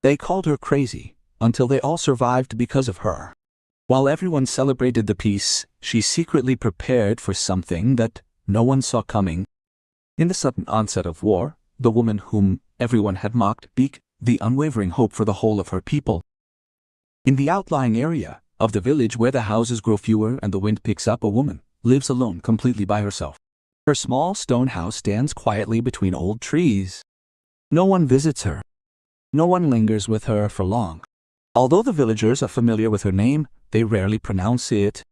They called her crazy, until they all survived because of her. While everyone celebrated the peace, she secretly prepared for something that no one saw coming. In the sudden onset of war, the woman whom everyone had mocked became the unwavering hope for the whole of her people. In the outlying area of the village where the houses grow fewer and the wind picks up, a woman lives alone completely by herself. Her small stone house stands quietly between old trees. No one visits her. No one lingers with her for long. Although the villagers are familiar with her name, they rarely pronounce it.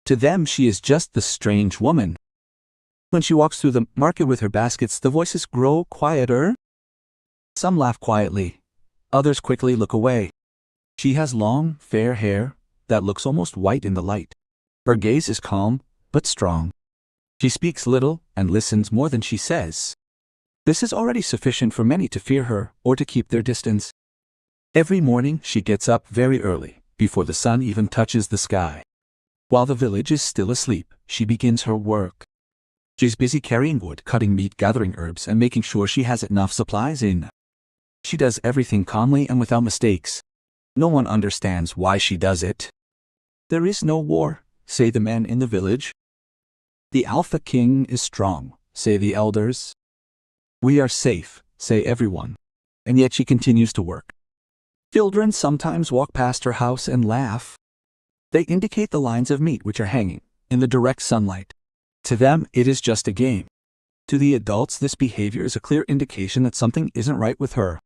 To them, she is just the strange woman. When she walks through the market with her baskets, the voices grow quieter. Some laugh quietly. Others quickly look away. She has long, fair hair that looks almost white in the light. Her gaze is calm, but strong. She speaks little and listens more than she says. This is already sufficient for many to fear her or to keep their distance. Every morning she gets up very early, before the sun even touches the sky. While the village is still asleep, she begins her work. She's busy carrying wood, cutting meat, gathering herbs, and making sure she has enough supplies in. She does everything calmly and without mistakes. No one understands why she does it. There is no war, say the men in the village. The Alpha King is strong, say the elders. We are safe, say everyone. And yet she continues to work. Children sometimes walk past her house and laugh. They indicate the lines of meat which are hanging in the direct sunlight. To them, it is just a game. To the adults, this behavior is a clear indication that something isn't right with her.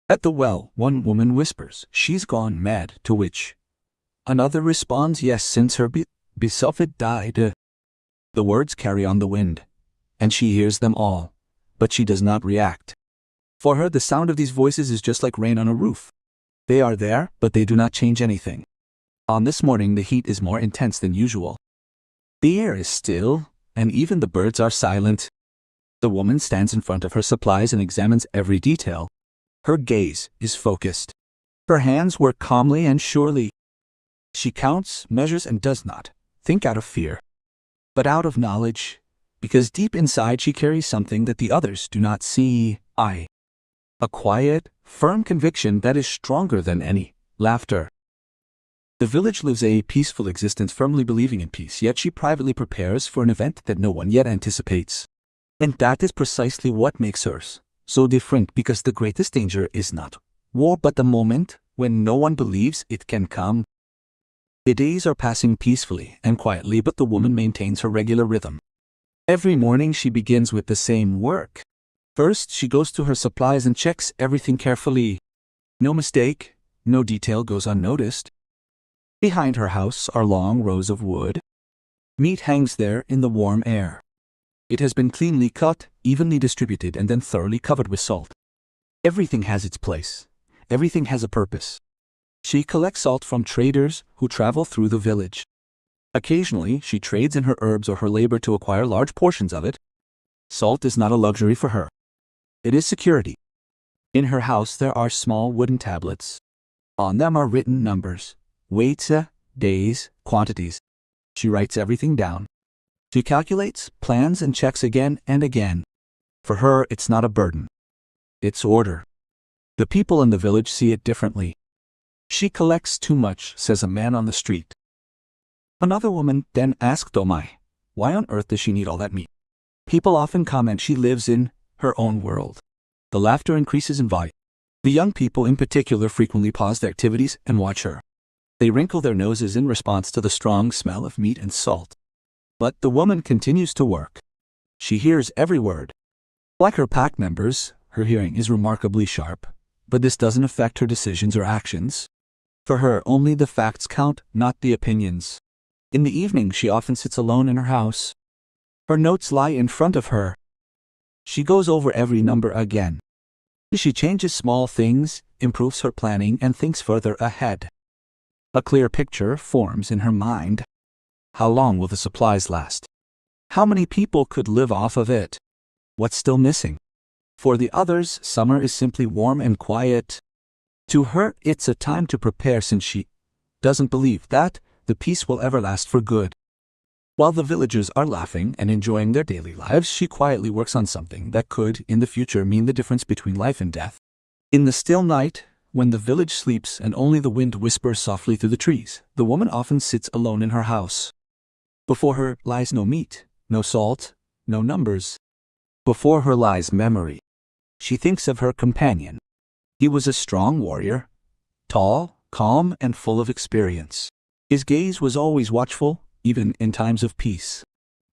At the well, one woman whispers, "She's gone mad," to which another responds, "Yes, since her beloved died." The words carry on the wind, and she hears them all, but she does not react. For her, the sound of these voices is just like rain on a roof. They are there, but they do not change anything. On this morning, the heat is more intense than usual. The air is still, and even the birds are silent. The woman stands in front of her supplies and examines every detail. Her gaze is focused. Her hands work calmly and surely. She counts, measures, and does not think out of fear, but out of knowledge, because deep inside she carries something that the others do not see. A quiet, firm conviction that is stronger than any laughter. The village lives a peaceful existence, firmly believing in peace, yet she privately prepares for an event that no one yet anticipates. And that is precisely what makes hers so different, because the greatest danger is not war, but the moment when no one believes it can come. The days are passing peacefully and quietly, but the woman maintains her regular rhythm. Every morning she begins with the same work. First, she goes to her supplies and checks everything carefully. No mistake, no detail goes unnoticed. Behind her house are long rows of wood. Meat hangs there in the warm air. It has been cleanly cut, evenly distributed, and then thoroughly covered with salt. Everything has its place. Everything has a purpose. She collects salt from traders who travel through the village. Occasionally, she trades in her herbs or her labor to acquire large portions of it. Salt is not a luxury for her. It is security. In her house there are small wooden tablets. On them are written numbers, weights, days, quantities. She writes everything down. She calculates, plans, and checks again and again. For her, it's not a burden. It's order. The people in the village see it differently. She collects too much, says a man on the street. Another woman then asked, "Oh my, why on earth does she need all that meat?" People often comment she lives in her own world. The laughter increases in volume. The young people in particular frequently pause their activities and watch her. They wrinkle their noses in response to the strong smell of meat and salt. But the woman continues to work. She hears every word. Like her pack members, her hearing is remarkably sharp, but this doesn't affect her decisions or actions. For her, only the facts count, not the opinions. In the evening, she often sits alone in her house. Her notes lie in front of her. She goes over every number again. She changes small things, improves her planning, and thinks further ahead. A clear picture forms in her mind. How long will the supplies last? How many people could live off of it? What's still missing? For the others, summer is simply warm and quiet. To her, it's a time to prepare, since she doesn't believe that the peace will ever last for good. While the villagers are laughing and enjoying their daily lives, she quietly works on something that could, in the future, mean the difference between life and death. In the still night, when the village sleeps and only the wind whispers softly through the trees, the woman often sits alone in her house. Before her lies no meat, no salt, no numbers. Before her lies memory. She thinks of her companion. He was a strong warrior, tall, calm, and full of experience. His gaze was always watchful, even in times of peace.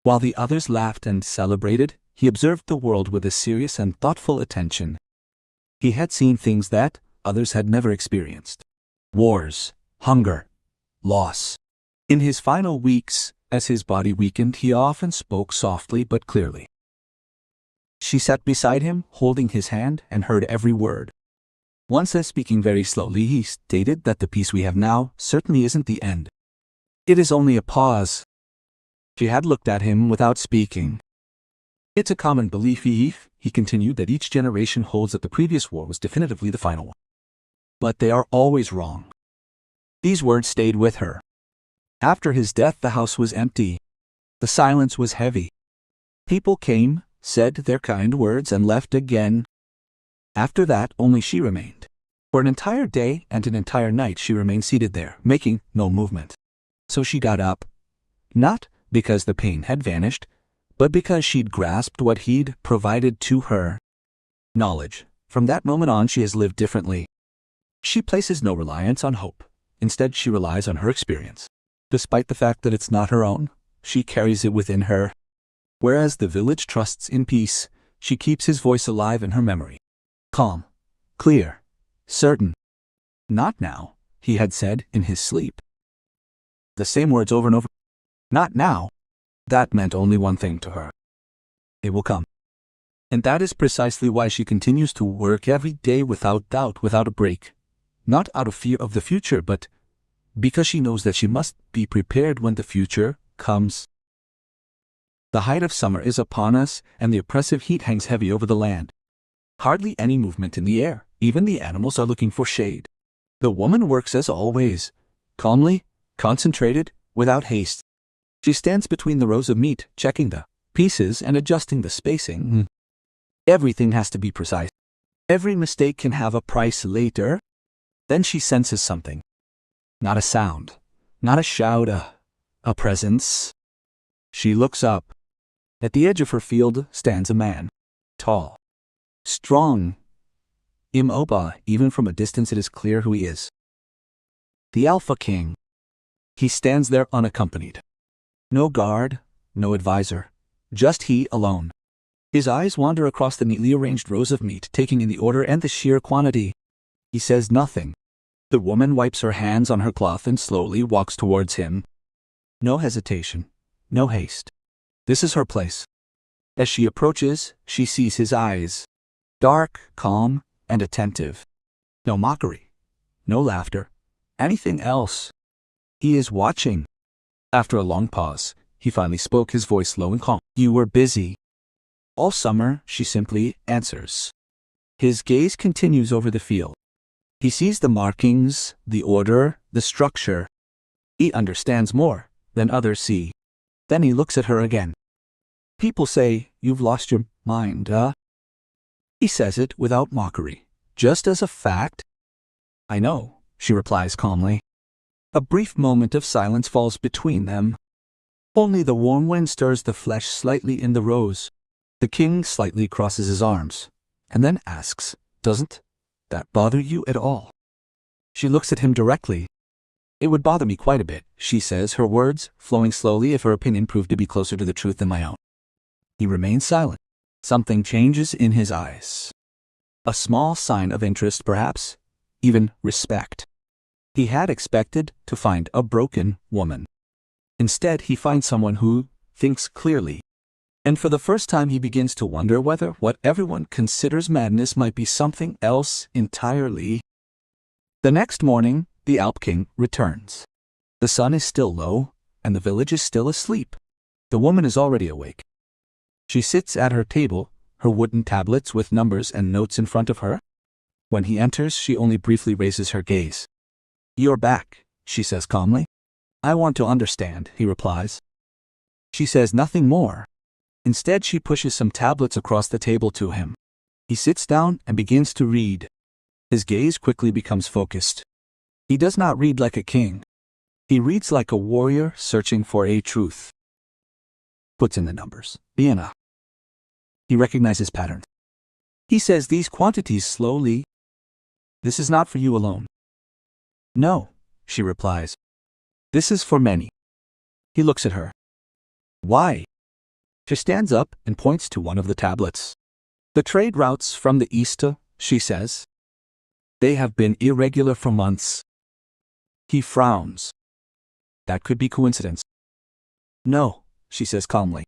While the others laughed and celebrated, he observed the world with a serious and thoughtful attention. He had seen things that others had never experienced. Wars, hunger, loss. In his final weeks, as his body weakened, he often spoke softly but clearly. She sat beside him, holding his hand, and heard every word. Once, as speaking very slowly, he stated that the peace we have now certainly isn't the end. It is only a pause. She had looked at him without speaking. It's a common belief, he continued, that each generation holds that the previous war was definitively the final one. But they are always wrong. These words stayed with her. After his death, the house was empty. The silence was heavy. People came, said their kind words, and left again. After that, only she remained. For an entire day and an entire night she remained seated there, making no movement. So she got up. Not because the pain had vanished, but because she'd grasped what he'd provided to her. Knowledge. From that moment on she has lived differently. She places no reliance on hope. Instead, she relies on her experience. Despite the fact that it's not her own, she carries it within her. Whereas the village trusts in peace, she keeps his voice alive in her memory. Calm, clear, certain. Not now, he had said in his sleep. The same words over and over. Not now. That meant only one thing to her. It will come. And that is precisely why she continues to work every day without doubt, without a break. Not out of fear of the future, but because she knows that she must be prepared when the future comes. The height of summer is upon us, and the oppressive heat hangs heavy over the land. Hardly any movement in the air. Even the animals are looking for shade. The woman works as always, calmly, concentrated, without haste. She stands between the rows of meat, checking the pieces and adjusting the spacing. Everything has to be precise. Every mistake can have a price later. Then she senses something. Not a sound, not a shout, a presence. She looks up. At the edge of her field stands a man. Tall, strong, immobile. Even from a distance it is clear who he is. The Alpha King. He stands there unaccompanied. No guard, no advisor, just he alone. His eyes wander across the neatly arranged rows of meat, taking in the order and the sheer quantity. He says nothing. The woman wipes her hands on her cloth and slowly walks towards him. No hesitation, no haste. This is her place. As she approaches, she sees his eyes. Dark, calm, and attentive. No mockery, no laughter, anything else. He is watching. After a long pause, he finally spoke, his voice low and calm. You were busy. All summer, she simply answers. His gaze continues over the field. He sees the markings, the order, the structure. He understands more than others see. Then he looks at her again. People say, you've lost your mind, He says it without mockery, just as a fact. I know, she replies calmly. A brief moment of silence falls between them. Only the warm wind stirs the flesh slightly in the rows. The king slightly crosses his arms, and then asks, doesn't that bother you at all? She looks at him directly. It would bother me quite a bit, she says, her words flowing slowly, if her opinion proved to be closer to the truth than my own. He remains silent. Something changes in his eyes. A small sign of interest, perhaps, even respect. He had expected to find a broken woman. Instead, he finds someone who thinks clearly. And for the first time he begins to wonder whether what everyone considers madness might be something else entirely. The next morning, the Alp King returns. The sun is still low, and the village is still asleep. The woman is already awake. She sits at her table, her wooden tablets with numbers and notes in front of her. When he enters, she only briefly raises her gaze. You're back, she says calmly. I want to understand, he replies. She says nothing more. Instead, she pushes some tablets across the table to him. He sits down and begins to read. His gaze quickly becomes focused. He does not read like a king. He reads like a warrior searching for a truth. Puts in the numbers. Vienna. He recognizes patterns. He says these quantities slowly. This is not for you alone. No, she replies. This is for many. He looks at her. Why? She stands up and points to one of the tablets. The trade routes from the east, she says. They have been irregular for months. He frowns. That could be coincidence. No, she says calmly.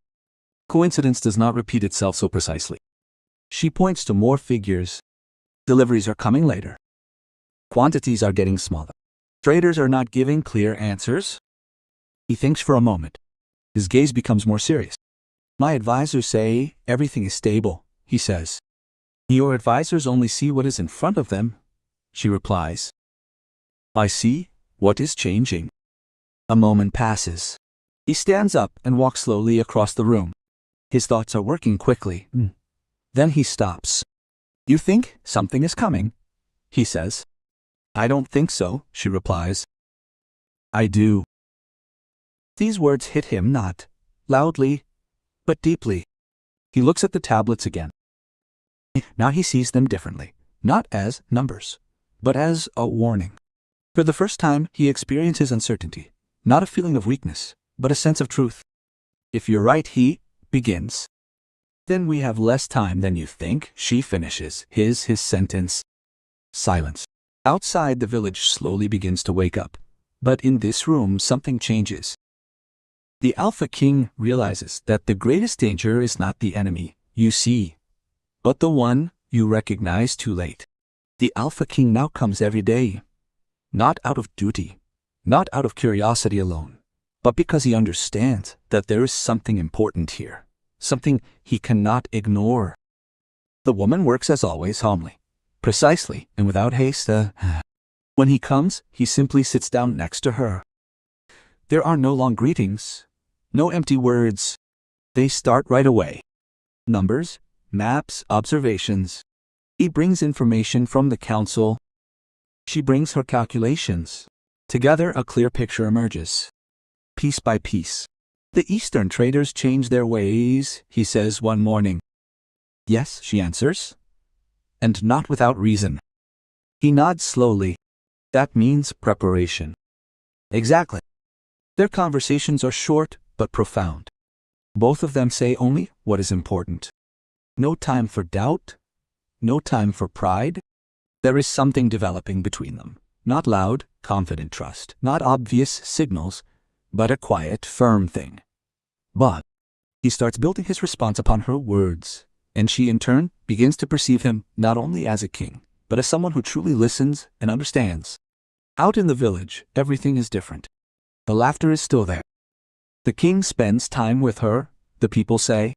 Coincidence does not repeat itself so precisely. She points to more figures. Deliveries are coming later. Quantities are getting smaller. Traders are not giving clear answers. He thinks for a moment. His gaze becomes more serious. My advisors say everything is stable, he says. Your advisors only see what is in front of them, she replies. I see what is changing. A moment passes. He stands up and walks slowly across the room. His thoughts are working quickly. Then he stops. You think something is coming? He says. I don't think so, she replies. I do. These words hit him not loudly, but deeply. He looks at the tablets again. Now he sees them differently, not as numbers, but as a warning. For the first time, he experiences uncertainty, not a feeling of weakness, but a sense of truth. If you're right, he begins. Then we have less time than you think, she finishes his sentence. Silence. Outside, the village slowly begins to wake up, but in this room something changes. The Alpha King realizes that the greatest danger is not the enemy you see, but the one you recognize too late. The Alpha King now comes every day, not out of duty, not out of curiosity alone, but because he understands that there is something important here, something he cannot ignore. The woman works as always calmly, precisely, and without haste. When he comes, he simply sits down next to her. There are no long greetings, no empty words. They start right away. Numbers, maps, observations. He brings information from the council. She brings her calculations. Together, a clear picture emerges. Piece by piece. The Eastern traders change their ways, he says one morning. Yes, she answers. And not without reason. He nods slowly. That means preparation. Exactly. Their conversations are short but profound. Both of them say only what is important. No time for doubt. No time for pride. There is something developing between them. Not loud, confident trust. Not obvious signals, but a quiet, firm thing. But he starts building his response upon her words, and she in turn begins to perceive him not only as a king, but as someone who truly listens and understands. Out in the village, everything is different. The laughter is still there. The king spends time with her, the people say.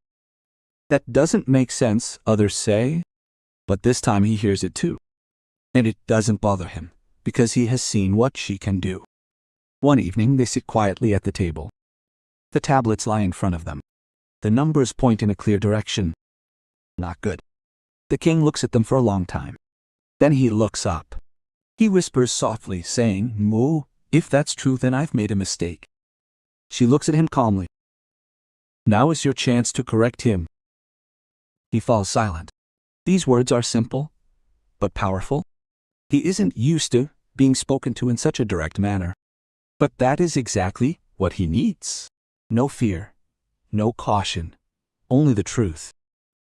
That doesn't make sense, others say. But this time he hears it too. And it doesn't bother him, because he has seen what she can do. One evening they sit quietly at the table. The tablets lie in front of them. The numbers point in a clear direction. Not good. The king looks at them for a long time. Then he looks up. He whispers softly, saying, Moo, if that's true, then I've made a mistake. She looks at him calmly. Now is your chance to correct him. He falls silent. These words are simple, but powerful. He isn't used to being spoken to in such a direct manner. But that is exactly what he needs. No fear, no caution, only the truth.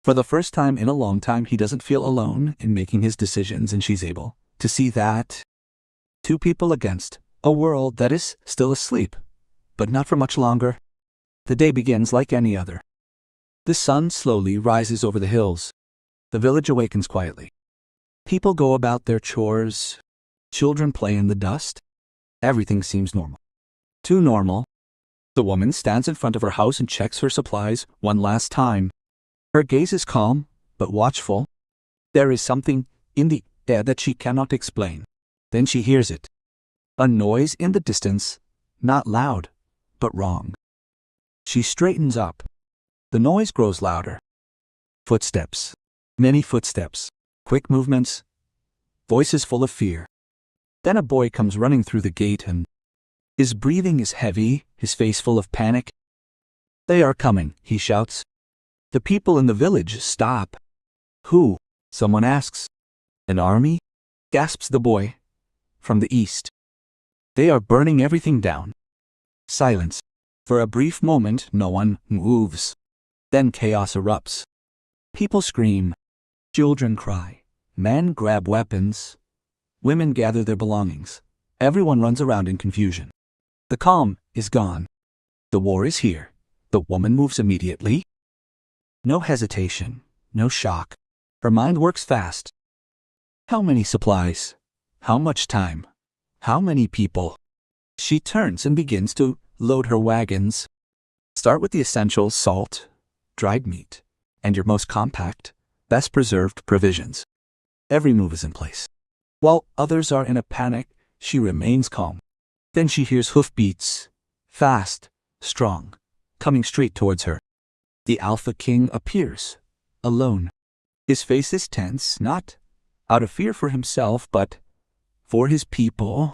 For the first time in a long time, he doesn't feel alone in making his decisions, and she's able to see that. Two people against a world that is still asleep, but not for much longer. The day begins like any other. The sun slowly rises over the hills. The village awakens quietly. People go about their chores. Children play in the dust. Everything seems normal. Too normal. The woman stands in front of her house and checks her supplies one last time. Her gaze is calm, but watchful. There is something in the air that she cannot explain. Then she hears it. A noise in the distance, not loud, but wrong. She straightens up. The noise grows louder. Footsteps. Many footsteps. Quick movements. voices full of fear. Then a boy comes running through the gate and his breathing is heavy, his face full of panic. "They are coming," he shouts. The people in the village stop. "Who?" someone asks. "An army?" gasps the boy. "From the east. They are burning everything down." Silence. For a brief moment, no one moves. Then chaos erupts. People scream. Children cry. Men grab weapons. Women gather their belongings. Everyone runs around in confusion. The calm is gone. The war is here. The woman moves immediately. No hesitation. No shock. Her mind works fast. How many supplies? How much time? How many people? She turns and begins to load her wagons. Start with the essentials: salt, dried meat, and your most compact, best preserved provisions. Every move is in place. While others are in a panic, she remains calm. Then she hears hoofbeats, fast, strong, coming straight towards her. The Alpha King appears, alone. His face is tense, not out of fear for himself, but for his people.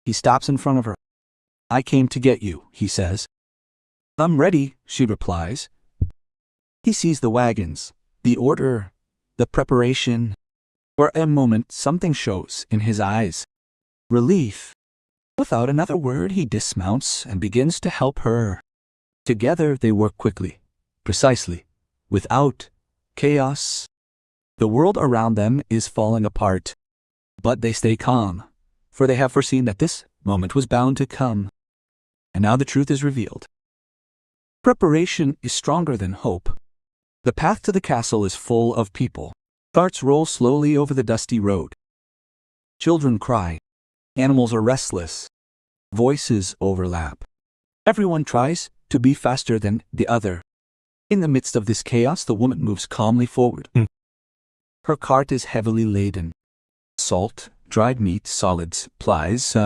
He stops in front of her. "I came to get you," he says. "I'm ready," she replies. He sees the wagons, the order, the preparation. For a moment, something shows in his eyes. Relief. Without another word, he dismounts and begins to help her. Together, they work quickly, precisely, without chaos. The world around them is falling apart. But they stay calm, for they have foreseen that this moment was bound to come. And now the truth is revealed. Preparation is stronger than hope. The path to the castle is full of people. Carts roll slowly over the dusty road. Children cry. Animals are restless. Voices overlap. Everyone tries to be faster than the other. In the midst of this chaos, the woman moves calmly forward. Her cart is heavily laden. Salt, dried meat, solid supplies.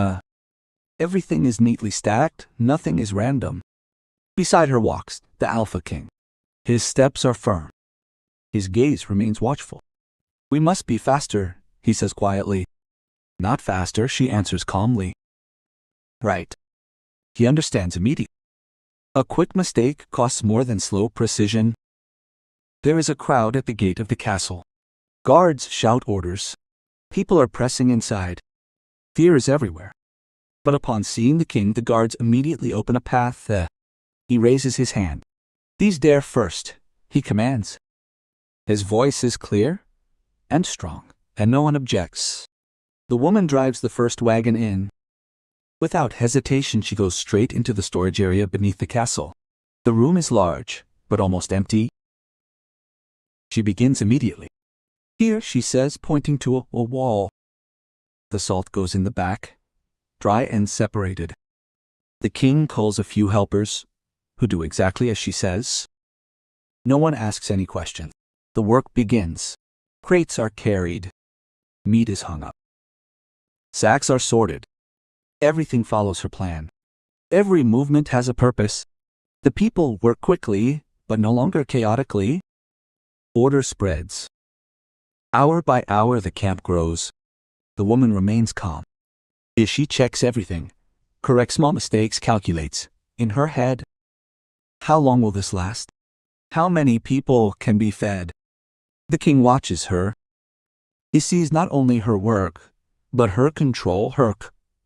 Everything is neatly stacked. Nothing is random. Beside her walks the Alpha King. His steps are firm. His gaze remains watchful. "We must be faster," he says quietly. "Not faster," she answers calmly. "Right." He understands immediately. A quick mistake costs more than slow precision. There is a crowd at the gate of the castle. Guards shout orders. People are pressing inside. Fear is everywhere. But upon seeing the king, the guards immediately open a path. He raises his hand. "These dare first," he commands. His voice is clear and strong, and no one objects. The woman drives the first wagon in. Without hesitation, she goes straight into the storage area beneath the castle. The room is large, but almost empty. She begins immediately. "Here," she says, pointing to a wall. The salt goes in the back, dry and separated. The king calls a few helpers, who do exactly as she says. No one asks any questions. The work begins. Crates are carried. Meat is hung up. Sacks are sorted. Everything follows her plan. Every movement has a purpose. The people work quickly, but no longer chaotically. Order spreads. Hour by hour, the camp grows. The woman remains calm. She checks everything, corrects small mistakes, calculates. In her head, how long will this last? How many people can be fed? The king watches her. He sees not only her work, but her control, her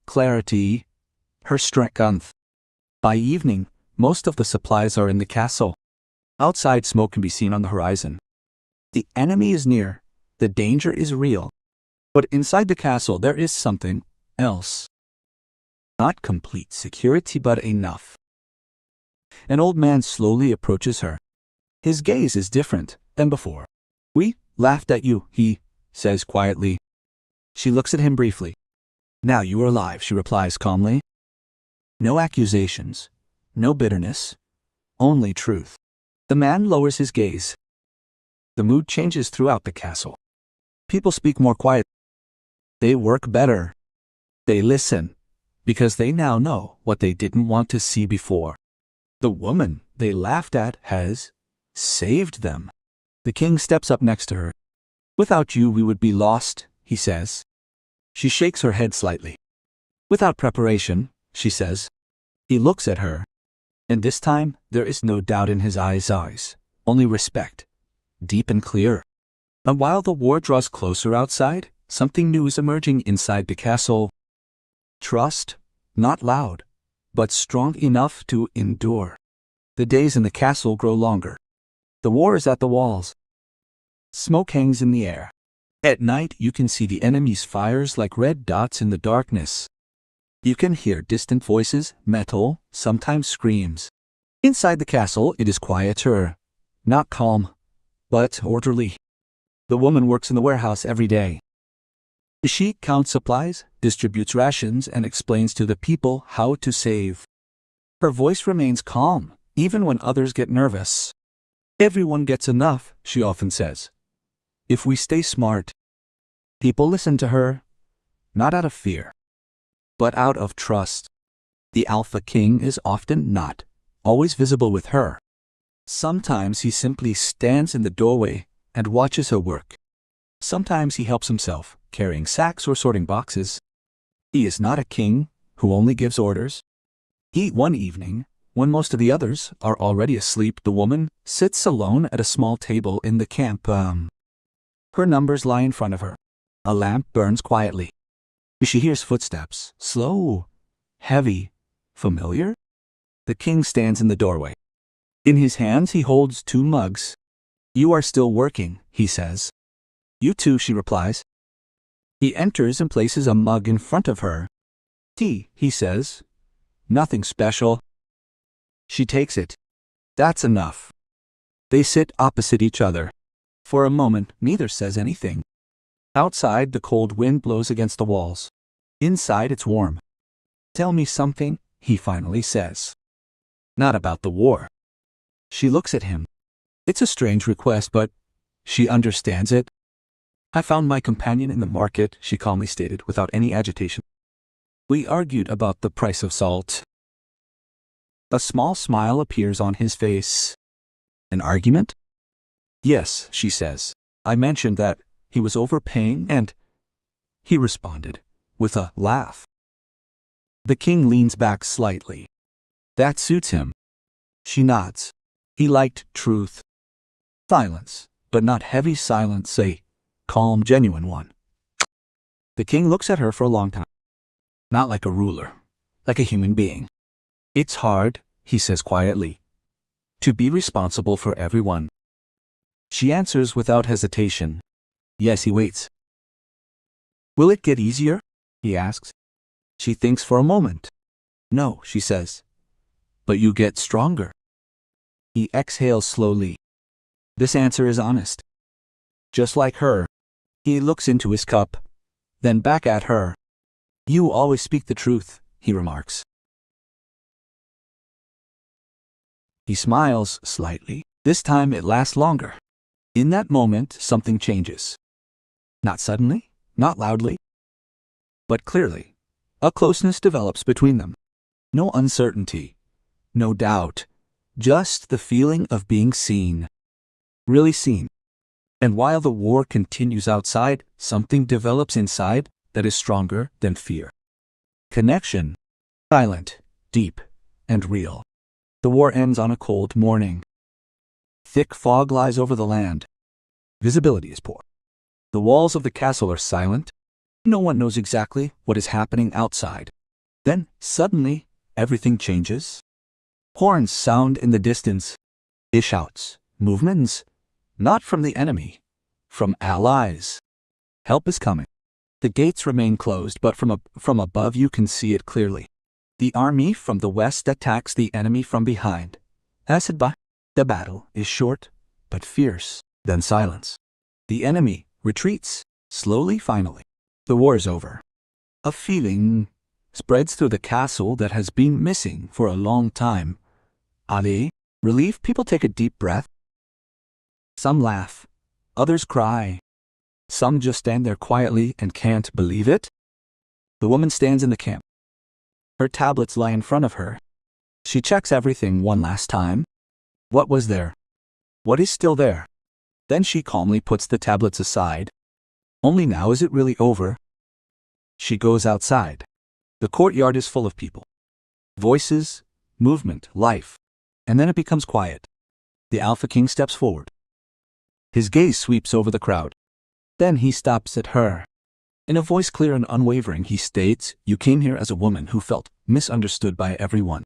clarity, her strength. By evening, most of the supplies are in the castle. Outside, smoke can be seen on the horizon. The enemy is near. The danger is real. But inside the castle, there is something else. Not complete security, but enough. An old man slowly approaches her. His gaze is different than before. "We laughed at you," he says quietly. She looks at him briefly. "Now you are alive," she replies calmly. No accusations, no bitterness, only truth. The man lowers his gaze. The mood changes throughout the castle. People speak more quietly. They work better. They listen, because they now know what they didn't want to see before. The woman they laughed at has saved them. The king steps up next to her. "Without you, we would be lost," he says. She shakes her head slightly. Without preparation, she says. He looks at her. And this time, there is no doubt in his eyes, only respect, deep and clear. And while the war draws closer outside, something new is emerging inside the castle. Trust, not loud, but strong enough to endure. The days in the castle grow longer. The war is at the walls. Smoke hangs in the air. At night, you can see the enemy's fires like red dots in the darkness. You can hear distant voices, metal, sometimes screams. Inside the castle, it is quieter. Not calm, but orderly. The woman works in the warehouse every day. She counts supplies, distributes rations, and explains to the people how to save. Her voice remains calm, even when others get nervous. Everyone gets enough, she often says. If we stay smart. People listen to her, not out of fear, but out of trust. The Alpha King is often not always visible with her. Sometimes he simply stands in the doorway and watches her work. Sometimes he helps himself, carrying sacks or sorting boxes. He is not a king who only gives orders. One evening, when most of the others are already asleep, the woman sits alone at a small table in the camp. Her numbers lie in front of her. A lamp burns quietly. She hears footsteps, slow, heavy, familiar. The king stands in the doorway. In his hands he holds 2 mugs. You are still working, he says. You too, she replies. He enters and places a mug in front of her. Tea, he says. Nothing special. She takes it. That's enough. They sit opposite each other. For a moment, neither says anything. Outside, the cold wind blows against the walls. Inside, it's warm. Tell me something, he finally says. Not about the war. She looks at him. It's a strange request, but she understands it. I found my companion in the market, she calmly stated, without any agitation. We argued about the price of salt. A small smile appears on his face. An argument? Yes, she says. I mentioned that he was overpaying and he responded with a laugh. The king leans back slightly. That suits him. She nods. He liked truth. Silence, but not heavy silence, a calm, genuine one. The king looks at her for a long time. Not like a ruler, like a human being. It's hard, he says quietly, to be responsible for everyone. She answers without hesitation. Yes, he waits. Will it get easier? He asks. She thinks for a moment. No, she says. But you get stronger. He exhales slowly. This answer is honest. Just like her. He looks into his cup, then back at her. You always speak the truth, he remarks. He smiles slightly. This time it lasts longer. In that moment, something changes. Not suddenly, not loudly, but clearly. A closeness develops between them. No uncertainty, no doubt, just the feeling of being seen. Really seen. And while the war continues outside, something develops inside that is stronger than fear. Connection. Silent, deep, and real. The war ends on a cold morning. Thick fog lies over the land. Visibility is poor. The walls of the castle are silent. No one knows exactly what is happening outside. Then, suddenly, everything changes. Horns sound in the distance. Shouts, movements, not from the enemy, from allies. Help is coming. The gates remain closed, but from above you can see it clearly. The army from the west attacks the enemy from behind. The battle is short, but fierce. Then silence. The enemy retreats, slowly finally. The war is over. A feeling spreads through the castle that has been missing for a long time. Alle, relief, people take a deep breath. Some laugh, others cry. Some just stand there quietly and can't believe it. The woman stands in the camp. Her tablets lie in front of her. She checks everything one last time. What was there? What is still there? Then she calmly puts the tablets aside. Only now is it really over. She goes outside. The courtyard is full of people. Voices, movement, life. And then it becomes quiet. The Alpha King steps forward. His gaze sweeps over the crowd. Then he stops at her. In a voice clear and unwavering, he states, "You came here as a woman who felt misunderstood by everyone.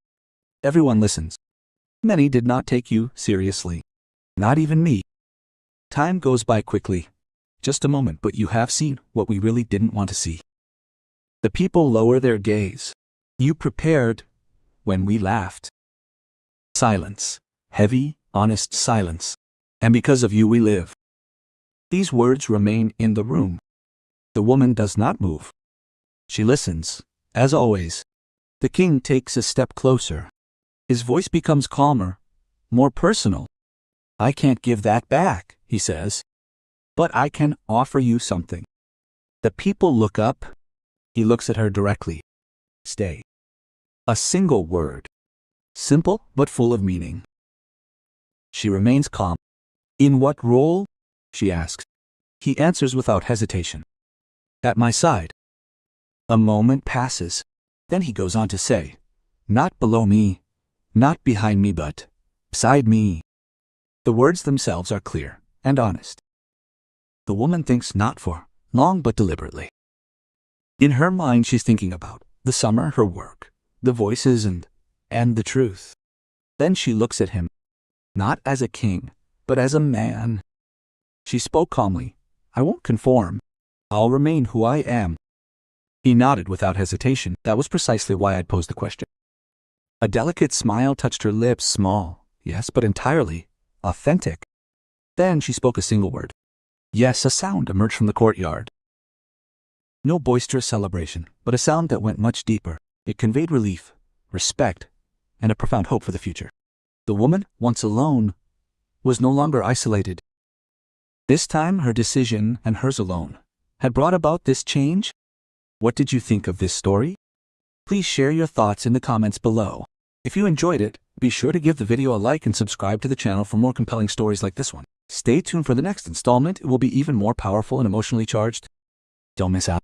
Everyone listens. Many did not take you seriously. Not even me. Time goes by quickly. Just a moment, but you have seen what we really didn't want to see." The people lower their gaze. You prepared when we laughed. Silence. Heavy, honest silence. And because of you we live. These words remain in the room. The woman does not move. She listens, as always. The king takes a step closer. His voice becomes calmer, more personal. "I can't give that back," he says. "But I can offer you something." The people look up. He looks at her directly. "Stay." A single word. Simple but full of meaning. She remains calm. "In what role?" she asks. He answers without hesitation. "At my side." A moment passes. Then he goes on to say, "Not below me, not behind me, but beside me." The words themselves are clear and honest. The woman thinks not for long but deliberately. In her mind she's thinking about the summer, her work, the voices and the truth. Then she looks at him, not as a king, but as a man. She spoke calmly. "I won't conform. I'll remain who I am." He nodded without hesitation. That was precisely why I'd posed the question. A delicate smile touched her lips, small, yes, but entirely authentic. Then she spoke a single word. Yes, a sound emerged from the courtyard. No boisterous celebration, but a sound that went much deeper. It conveyed relief, respect, and a profound hope for the future. The woman, once alone, was no longer isolated. This time her decision, and hers alone, had brought about this change. What did you think of this story? Please share your thoughts in the comments below. If you enjoyed it, be sure to give the video a like and subscribe to the channel for more compelling stories like this one. Stay tuned for the next installment. It will be even more powerful and emotionally charged. Don't miss out.